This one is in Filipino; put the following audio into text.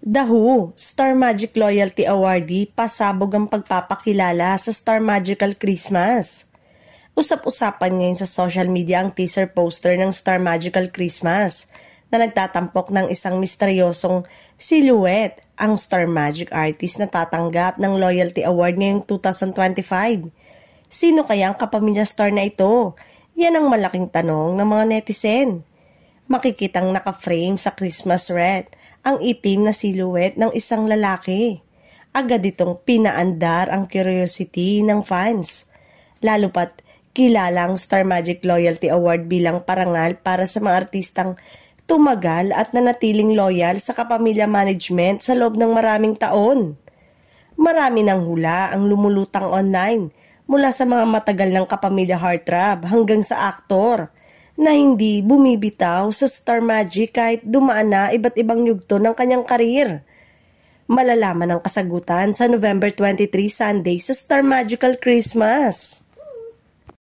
The Who, Star Magic Loyalty Awardee, pasabog ang pagpapakilala sa Star Magical Christmas. Usap-usapan ngayon sa social media ang teaser poster ng Star Magical Christmas na nagtatampok ng isang misteryosong silhouette, ang Star Magic artist na tatanggap ng Loyalty Award ngayong 2025. Sino kaya ang kapamilya star na ito? Yan ang malaking tanong ng mga netizen. Makikitang naka-frame sa Christmas wreath ang itim na silhouette ng isang lalaki. Agad itong pinaandar ang curiosity ng fans. Lalo pat kilala ang Star Magic Loyalty Award bilang parangal para sa mga artistang tumagal at nanatiling loyal sa kapamilya management sa loob ng maraming taon. Marami ng hula ang lumulutang online mula sa mga matagal ng kapamilya heartthrob hanggang sa aktor na hindi bumibitaw sa Star Magic kahit dumaan na iba't ibang yugto ng kanyang karir. Malalaman ang kasagutan sa November 23 Sunday sa Star Magical Christmas.